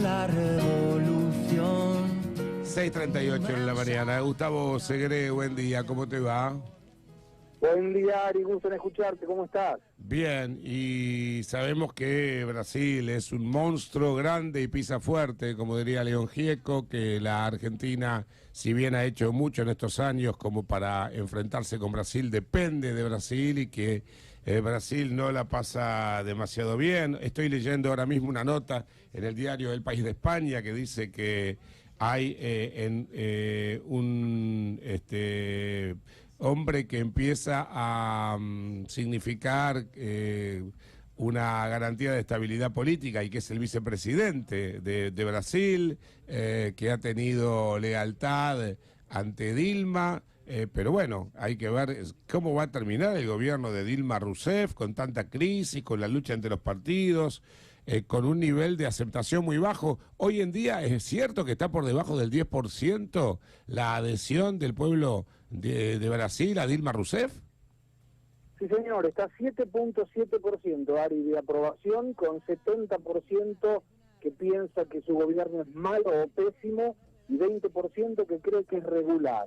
La revolución. 6:38 en la mañana. Gustavo Segre, buen día, ¿cómo te va? Buen día, Ari, gusto en escucharte, ¿cómo estás? Bien, y sabemos que Brasil es un monstruo grande y pisa fuerte, como diría León Gieco, que la Argentina, si bien ha hecho mucho en estos años como para enfrentarse con Brasil, depende de Brasil y que Brasil no la pasa demasiado bien. Estoy leyendo ahora mismo una nota en el diario El País de España que dice que hay un hombre que empieza a significar una garantía de estabilidad política y que es el vicepresidente de Brasil, que ha tenido lealtad ante Dilma. Pero bueno, hay que ver cómo va a terminar el gobierno de Dilma Rousseff con tanta crisis, con la lucha entre los partidos, con un nivel de aceptación muy bajo. Hoy en día es cierto que está por debajo del 10% la adhesión del pueblo de Brasil a Dilma Rousseff. Sí, señor, está 7.7%, Ari, de aprobación, con 70% que piensa que su gobierno es malo o pésimo y 20% que cree que es regular.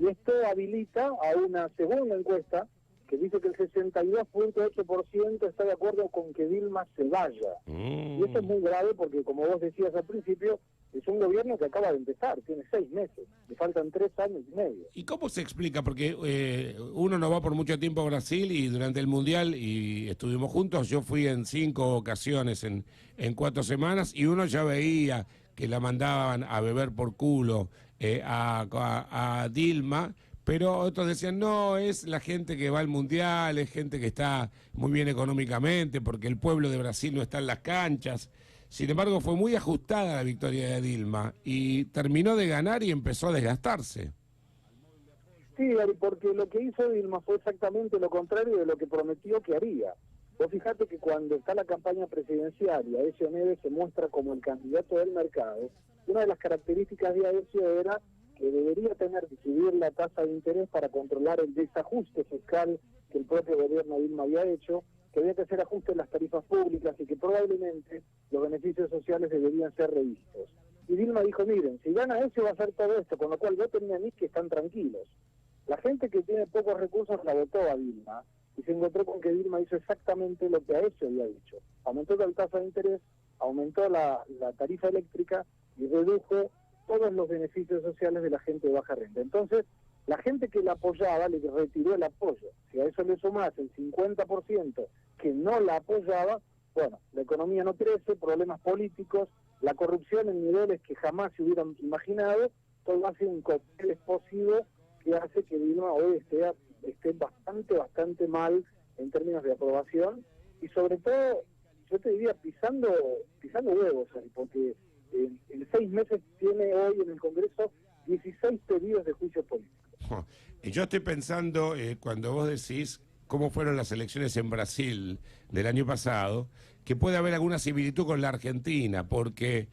Y esto habilita a una segunda encuesta que dice que el 62.8% está de acuerdo con que Dilma se vaya. Y esto es muy grave porque, como vos decías al principio, es un gobierno que acaba de empezar, tiene 6 meses, le faltan 3 años y medio. ¿Y cómo se explica? Porque uno no va por mucho tiempo a Brasil y durante el Mundial, y estuvimos juntos, yo fui en 5 ocasiones en 4 semanas, y uno ya veía que la mandaban a beber por culo a Dilma, pero otros decían, no, es la gente que va al Mundial, es gente que está muy bien económicamente, porque el pueblo de Brasil no está en las canchas. Sin embargo, fue muy ajustada la victoria de Dilma y terminó de ganar y empezó a desgastarse. Sí, Ari, porque lo que hizo Dilma fue exactamente lo contrario de lo que prometió que haría. Vos fijate que cuando está la campaña presidencial y Aécio Neves se muestra como el candidato del mercado, una de las características de Aécio era que debería tener que subir la tasa de interés para controlar el desajuste fiscal que el propio gobierno Dilma había hecho, que había que hacer ajustes en las tarifas públicas y que probablemente los beneficios sociales deberían ser revistos. Y Dilma dijo, miren, si gana eso va a hacer todo esto, con lo cual voten a mí que están tranquilos. La gente que tiene pocos recursos la votó a Dilma y se encontró con que Dilma hizo exactamente lo que a eso había dicho. Aumentó la tasa de interés, aumentó la tarifa eléctrica y redujo todos los beneficios sociales de la gente de baja renta. Entonces, la gente que la apoyaba le retiró el apoyo. Si a eso le sumás el 50% que no la apoyaba, bueno, la economía no crece, problemas políticos, la corrupción en niveles que jamás se hubieran imaginado, todo hace un cóctel explosivo que hace que Dilma hoy esté bastante mal en términos de aprobación y sobre todo, yo te diría, pisando huevos, porque en 6 meses tiene hoy en el Congreso 16 pedidos de juicio político. Y yo estoy pensando, cuando vos decís cómo fueron las elecciones en Brasil del año pasado, que puede haber alguna similitud con la Argentina, porque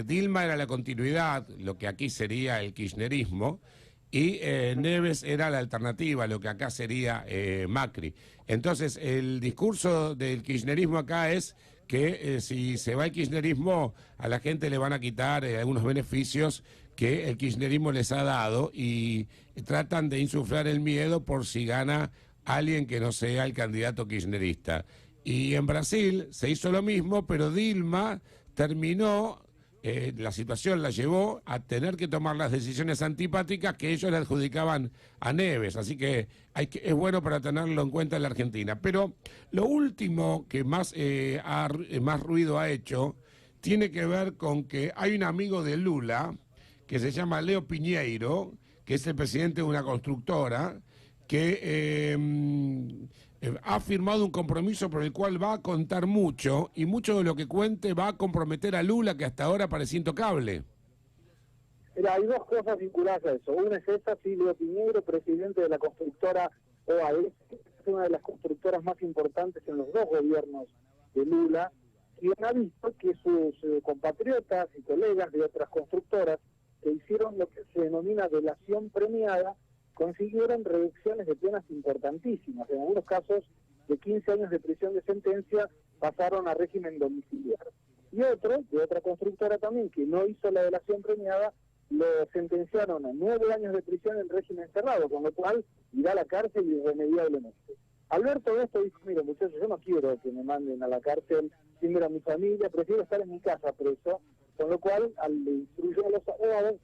Dilma era la continuidad, lo que aquí sería el kirchnerismo, y Neves era la alternativa, lo que acá sería Macri. Entonces, el discurso del kirchnerismo acá es que si se va el kirchnerismo, a la gente le van a quitar algunos beneficios que el kirchnerismo les ha dado y tratan de insuflar el miedo por si gana alguien que no sea el candidato kirchnerista. Y en Brasil se hizo lo mismo, pero Dilma terminó... la situación la llevó a tener que tomar las decisiones antipáticas que ellos le adjudicaban a Neves, así que es bueno para tenerlo en cuenta en la Argentina. Pero lo último que más ruido ha hecho tiene que ver con que hay un amigo de Lula que se llama Leo Piñeiro, que es el presidente de una constructora, que ha firmado un compromiso por el cual va a contar mucho, y mucho de lo que cuente va a comprometer a Lula, que hasta ahora parecía intocable. Mira, hay dos cosas vinculadas a eso. Una es esta, Silvio Piñeiro, presidente de la constructora OAS, que es una de las constructoras más importantes en los dos gobiernos de Lula, quien ha visto que sus compatriotas y colegas de otras constructoras que hicieron lo que se denomina delación premiada, consiguieron reducciones de penas importantísimas. En algunos casos, de 15 años de prisión de sentencia, pasaron a régimen domiciliar. Y otro, de otra constructora también, que no hizo la delación premiada, lo sentenciaron a 9 años de prisión en régimen cerrado, con lo cual irá a la cárcel irremediablemente. Al ver todo esto dijo, mira muchachos, yo no quiero que me manden a la cárcel sin ver a mi familia, prefiero estar en mi casa preso, con lo cual le instruyó a los abogados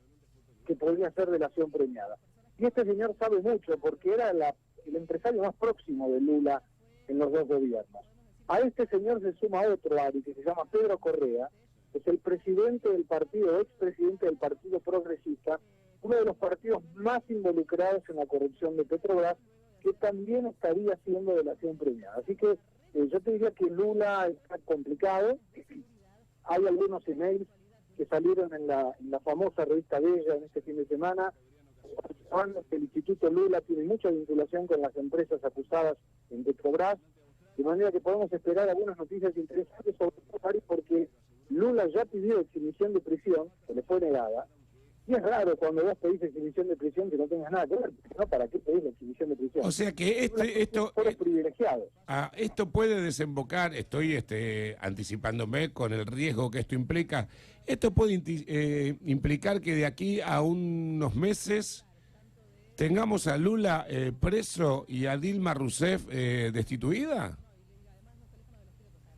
que podría hacer delación premiada. Y este señor sabe mucho, porque era el empresario más próximo de Lula en los dos gobiernos. A este señor se suma otro, Ari, que se llama Pedro Correa, que es el presidente del partido, expresidente del Partido Progresista, uno de los partidos más involucrados en la corrupción de Petrobras, que también estaría haciendo delación premiada. Así que yo te diría que Lula está complicado. Hay algunos emails que salieron en la famosa revista Bella en este fin de semana, que el Instituto Lula tiene mucha vinculación con las empresas acusadas en Petrobras, de manera que podemos esperar algunas noticias interesantes sobre esto, porque Lula ya pidió exhibición de prisión, que le fue negada, y es raro cuando vos pedís exhibición de prisión que no tengas nada que ver, ¿no? ¿Para qué pedís la exhibición de prisión? O sea que esto privilegiados. Esto puede desembocar, estoy anticipándome con el riesgo que esto implica, esto puede implicar que de aquí a unos meses tengamos a Lula preso y a Dilma Rousseff destituida.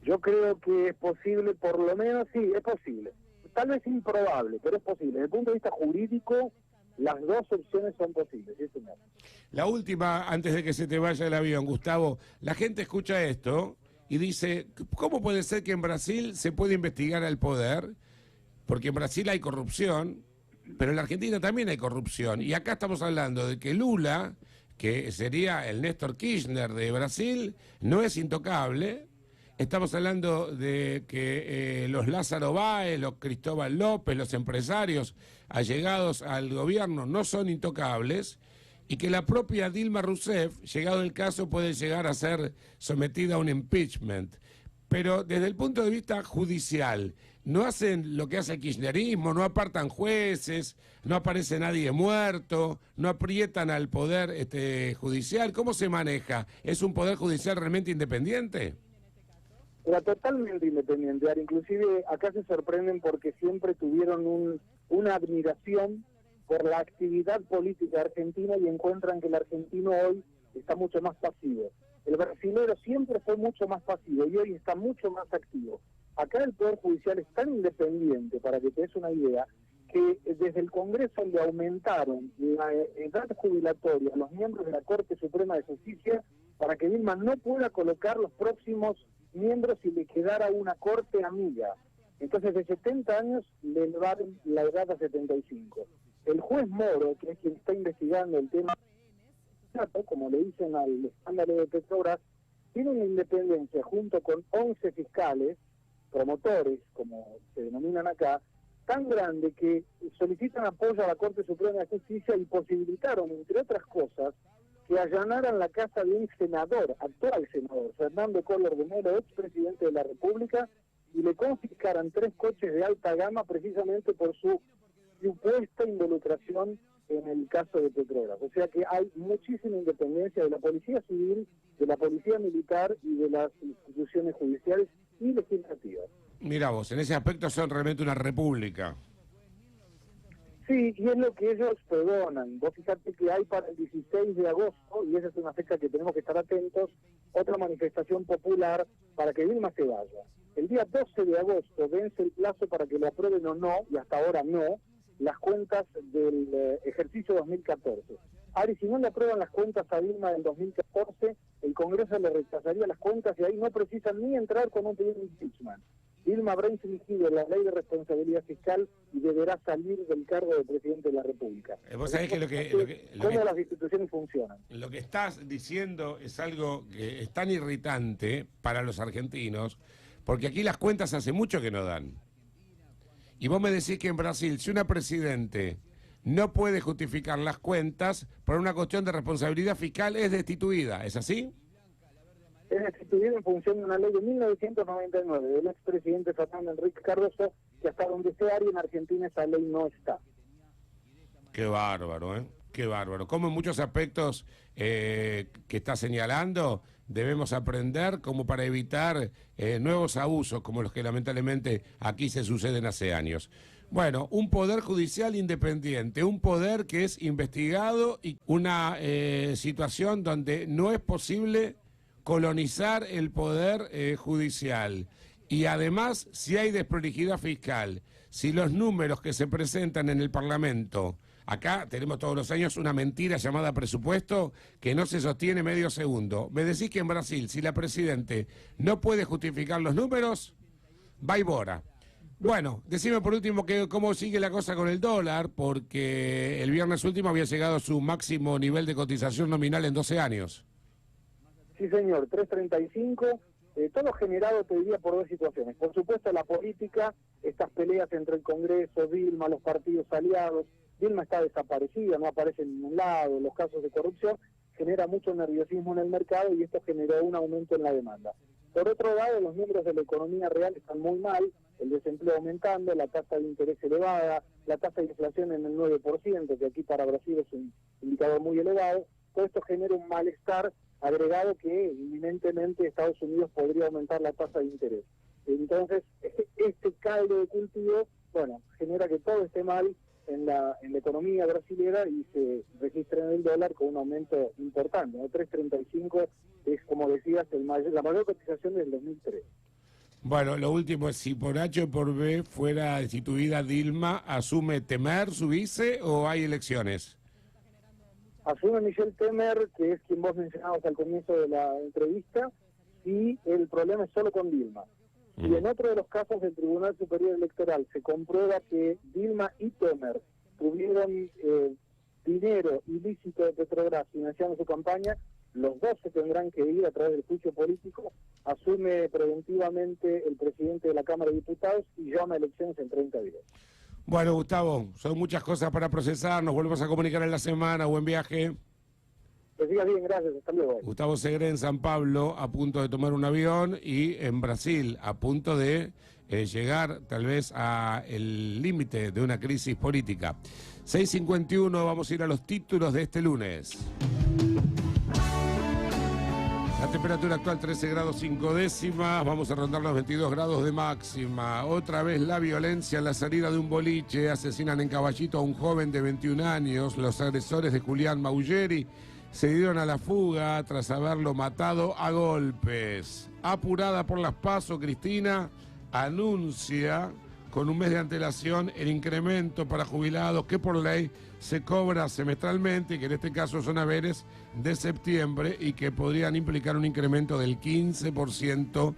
Yo creo que es posible, por lo menos sí, es posible. Tal vez improbable, pero es posible. Desde el punto de vista jurídico, las dos opciones son posibles, ¿sí, señor? La última, antes de que se te vaya el avión, Gustavo, la gente escucha esto y dice, ¿cómo puede ser que en Brasil se puede investigar al poder? Porque en Brasil hay corrupción, pero en la Argentina también hay corrupción. Y acá estamos hablando de que Lula, que sería el Néstor Kirchner de Brasil, no es intocable. Estamos hablando de que los Lázaro Báez, los Cristóbal López, los empresarios allegados al gobierno no son intocables y que la propia Dilma Rousseff, llegado el caso, puede llegar a ser sometida a un impeachment. Pero desde el punto de vista judicial, no hacen lo que hace el kirchnerismo, no apartan jueces, no aparece nadie muerto, no aprietan al poder judicial. ¿Cómo se maneja? ¿Es un poder judicial realmente independiente? Era totalmente independiente. Ahora, inclusive acá se sorprenden porque siempre tuvieron una admiración por la actividad política argentina y encuentran que el argentino hoy está mucho más pasivo. El brasilero siempre fue mucho más pasivo y hoy está mucho más activo. Acá el Poder Judicial es tan independiente, para que te des una idea, que desde el Congreso le aumentaron la edad jubilatoria a los miembros de la Corte Suprema de Justicia para que Dilma no pueda colocar los próximos miembros si le quedara una corte amiga. Entonces de 70 años le elevaron la edad a 75. El juez Moro, que es quien está investigando el tema, como le dicen al escándalo de Petrobras, tiene una independencia junto con 11 fiscales, promotores, como se denominan acá, tan grande que solicitan apoyo a la Corte Suprema de Justicia y posibilitaron, entre otras cosas, que allanaran la casa de un senador, actual senador, Fernando Collor de Mello, expresidente de la República, y le confiscaran 3 coches de alta gama precisamente por su supuesta involucración en el caso de Petrobras. O sea que hay muchísima independencia de la Policía Civil, de la Policía Militar y de las instituciones judiciales y legislativas. Mira vos, en ese aspecto son realmente una república. Sí, y es lo que ellos pregonan. Vos fíjate que hay para el 16 de agosto, y esa es una fecha que tenemos que estar atentos, otra manifestación popular para que Dilma se vaya. El día 12 de agosto vence el plazo para que le aprueben o no, y hasta ahora no, las cuentas del ejercicio 2014. Ari, si no le aprueban las cuentas a Dilma del 2014, el Congreso le rechazaría las cuentas y ahí no precisan ni entrar con un pedido de impeachment. Dilma habrá infringido la ley de responsabilidad fiscal y deberá salir del cargo de presidente de la República. Vos sabés que ¿Cómo las instituciones funcionan? Lo que estás diciendo es algo que es tan irritante para los argentinos, porque aquí las cuentas hace mucho que no dan. Y vos me decís que en Brasil, si una presidente no puede justificar las cuentas por una cuestión de responsabilidad fiscal, es destituida, ¿es así? Es destituido en función de una ley de 1999 del expresidente Fernando Henrique Cardoso, que hasta donde se haría en Argentina esa ley no está. Qué bárbaro, ¿eh? Qué bárbaro. Como en muchos aspectos que está señalando, debemos aprender como para evitar nuevos abusos como los que lamentablemente aquí se suceden hace años. Bueno, un poder judicial independiente, un poder que es investigado y una situación donde no es posible colonizar el poder judicial. Y además, si hay desprolijidad fiscal, si los números que se presentan en el Parlamento, acá tenemos todos los años una mentira llamada presupuesto que no se sostiene medio segundo. Me decís que en Brasil, si la Presidente no puede justificar los números, va y bora. Bueno, decime por último que cómo sigue la cosa con el dólar, porque el viernes último había llegado a su máximo nivel de cotización nominal en 12 años. Sí, señor, 3.35, todo generado, te diría, por dos situaciones. Por supuesto, la política, estas peleas entre el Congreso, Dilma, los partidos aliados. Dilma está desaparecida, no aparece en ningún lado, los casos de corrupción, genera mucho nerviosismo en el mercado y esto generó un aumento en la demanda. Por otro lado, los números de la economía real están muy mal, el desempleo aumentando, la tasa de interés elevada, la tasa de inflación en el 9%, que aquí para Brasil es un indicador muy elevado. Todo esto genera un malestar agregado que inminentemente Estados Unidos podría aumentar la tasa de interés. Entonces, este caldo de cultivo, bueno, genera que todo esté mal en la economía brasilera y se registra en el dólar con un aumento importante, ¿no? 3.35 es, como decías, la mayor cotización del 2003. Bueno, lo último es si por H o por B fuera destituida Dilma, ¿asume Temer su vice o hay elecciones? Asume Michel Temer, que es quien vos mencionabas al comienzo de la entrevista, y el problema es solo con Dilma. Y en otro de los casos del Tribunal Superior Electoral se comprueba que Dilma y Temer tuvieron dinero ilícito de Petrobras financiando su campaña, los dos se tendrán que ir a través del juicio político, asume preventivamente el presidente de la Cámara de Diputados y llama a elecciones en 30 días. Bueno, Gustavo, son muchas cosas para procesar, nos volvemos a comunicar en la semana, buen viaje. Que sigas bien, gracias, hasta luego. Gustavo Segre en San Pablo, a punto de tomar un avión, y en Brasil, a punto de llegar tal vez al límite de una crisis política. 6:51, vamos a ir a los títulos de este lunes. La temperatura actual 13 grados 5 décimas, vamos a rondar los 22 grados de máxima. Otra vez la violencia en la salida de un boliche, asesinan en Caballito a un joven de 21 años. Los agresores de Julián Maugeri se dieron a la fuga tras haberlo matado a golpes. Apurada por las PASO, Cristina anuncia con un mes de antelación el incremento para jubilados que por ley se cobra semestralmente, y que en este caso son haberes de septiembre y que podrían implicar un incremento del 15%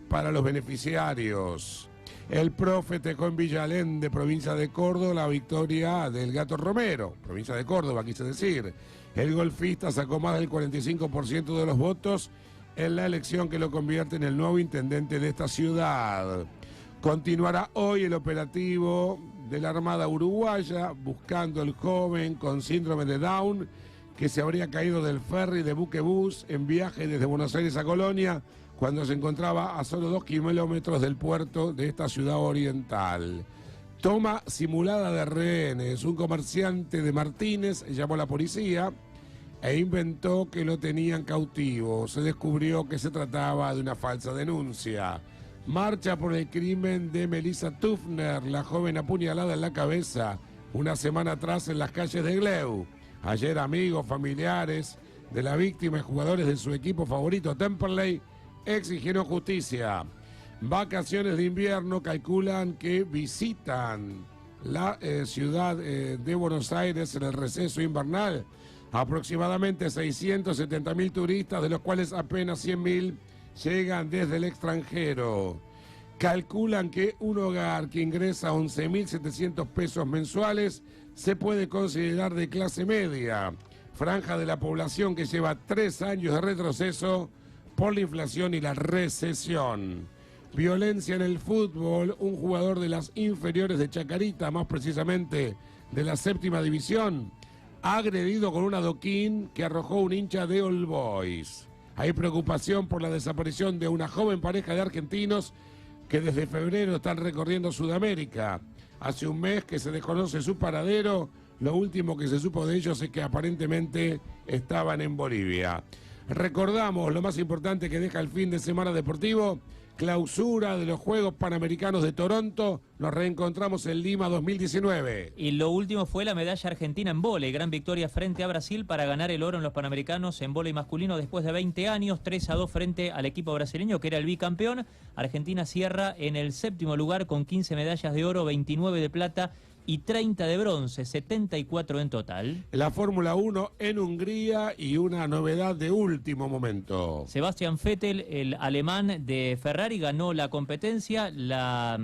para los beneficiarios. El profe dejó en Villa Allende, provincia de Córdoba, la victoria del Gato Romero, provincia de Córdoba, quise decir. El golfista sacó más del 45% de los votos en la elección que lo convierte en el nuevo intendente de esta ciudad. Continuará hoy el operativo de la Armada Uruguaya buscando al joven con síndrome de Down que se habría caído del ferry de Buquebus en viaje desde Buenos Aires a Colonia cuando se encontraba a solo 2 kilómetros del puerto de esta ciudad oriental. Toma simulada de rehenes. Un comerciante de Martínez llamó a la policía e inventó que lo tenían cautivo. Se descubrió que se trataba de una falsa denuncia. Marcha por el crimen de Melissa Tufner, la joven apuñalada en la cabeza una semana atrás en las calles de Gleu. Ayer amigos, familiares de la víctima y jugadores de su equipo favorito, Temperley, exigieron justicia. Vacaciones de invierno, calculan que visitan la ciudad de Buenos Aires en el receso invernal. Aproximadamente 670.000 turistas, de los cuales apenas 100.000 llegan desde el extranjero. Calculan que un hogar que ingresa 11.700 pesos mensuales se puede considerar de clase media, franja de la población que lleva 3 años de retroceso por la inflación y la recesión. Violencia en el fútbol, un jugador de las inferiores de Chacarita, más precisamente de la 7ª división, agredido con un adoquín que arrojó un hincha de All Boys. Hay preocupación por la desaparición de una joven pareja de argentinos que desde febrero están recorriendo Sudamérica. Hace un mes que se desconoce su paradero. Lo último que se supo de ellos es que aparentemente estaban en Bolivia. Recordamos lo más importante que deja el fin de semana deportivo. Clausura de los Juegos Panamericanos de Toronto. Nos reencontramos en Lima 2019. Y lo último fue la medalla argentina en vóley. Gran victoria frente a Brasil para ganar el oro en los Panamericanos en vóley masculino después de 20 años. 3-2 frente al equipo brasileño, que era el bicampeón. Argentina cierra en el 7º lugar con 15 medallas de oro, 29 de plata y 30 de bronce, 74 en total. La Fórmula 1 en Hungría y una novedad de último momento. Sebastian Vettel, el alemán de Ferrari, ganó la competencia, la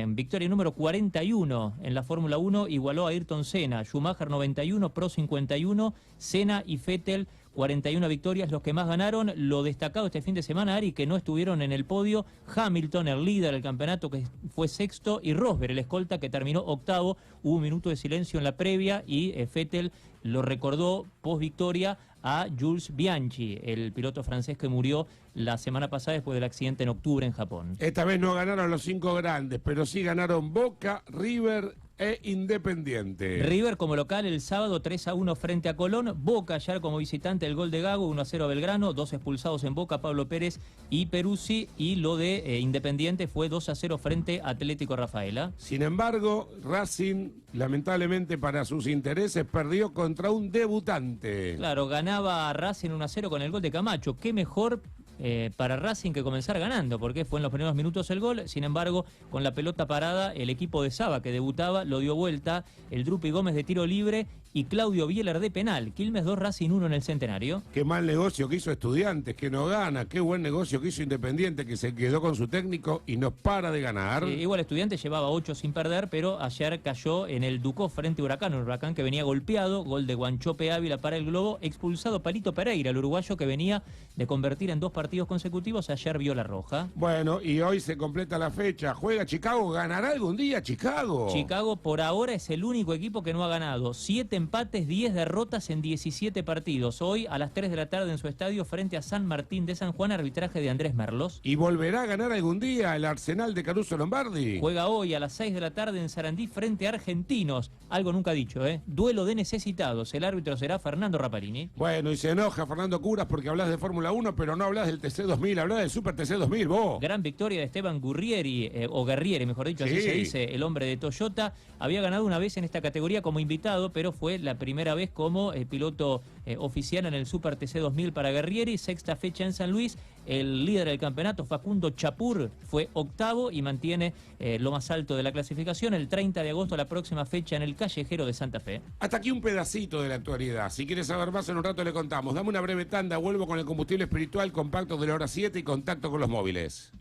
victoria número 41 en la Fórmula 1, igualó a Ayrton Senna. Schumacher 91, Prost 51, Senna y Vettel 41 victorias, los que más ganaron. Lo destacado este fin de semana, Ari, que no estuvieron en el podio: Hamilton, el líder del campeonato, que fue sexto, y Rosberg, el escolta, que terminó octavo. Hubo un minuto de silencio en la previa y Vettel lo recordó post victoria a Jules Bianchi, el piloto francés que murió la semana pasada después del accidente en octubre en Japón. Esta vez no ganaron los 5 grandes, pero sí ganaron Boca, River e Independiente. River como local el sábado 3-1 frente a Colón. Boca ayer como visitante, el gol de Gago, 1-0 a Belgrano, 2 expulsados en Boca, Pablo Pérez y Peruzzi. Y lo de Independiente fue 2-0 frente a Atlético Rafaela. Sin embargo, Racing, lamentablemente para sus intereses, perdió contra un debutante. Claro, ganaba Racing 1-0 con el gol de Camacho. Qué mejor para Racing que comenzar ganando, porque fue en los primeros minutos el gol. Sin embargo, con la pelota parada, el equipo de Saba, que debutaba, lo dio vuelta. El Drupi Gómez de tiro libre y Claudio Bieler de penal. Quilmes 2, Racing 1 en el Centenario. Qué mal negocio que hizo Estudiantes, que no gana. Qué buen negocio que hizo Independiente, que se quedó con su técnico y no para de ganar. Igual Estudiantes llevaba 8 sin perder, pero ayer cayó en el Ducó frente a Huracán. Un Huracán que venía golpeado. Gol de Guanchope Ávila para el Globo. Expulsado Palito Pereira, el uruguayo, que venía de convertir en 2 partidos consecutivos. Ayer vio la roja. Bueno, y hoy se completa la fecha. Juega Chicago. ¿Ganará algún día Chicago? Chicago por ahora es el único equipo que no ha ganado. 7 empates, 10 derrotas en 17 partidos. Hoy a las 3 de la tarde en su estadio frente a San Martín de San Juan, arbitraje de Andrés Merlos. ¿Y volverá a ganar algún día el Arsenal de Caruso Lombardi? Juega hoy a las 6 de la tarde en Sarandí frente a Argentinos. Algo nunca dicho, ¿eh? Duelo de necesitados. El árbitro será Fernando Rapalini. Bueno, y se enoja Fernando Curas porque hablas de Fórmula 1, pero no hablas del TC2000, hablas del Super TC2000, vos. Gran victoria de Esteban Gurrieri, o Guerrieri, mejor dicho, así Sí. se dice, el hombre de Toyota. Había ganado una vez en esta categoría como invitado, pero fue la primera vez como piloto oficial en el Super TC2000 para Guerrieri. Sexta fecha en San Luis. El líder del campeonato, Facundo Chapur, fue octavo y mantiene lo más alto de la clasificación. El 30 de agosto, la próxima fecha en el Callejero de Santa Fe. Hasta aquí un pedacito de la actualidad. Si quieres saber más, en un rato le contamos. Dame una breve tanda, vuelvo con el combustible espiritual, compacto de la hora 7 y contacto con los móviles.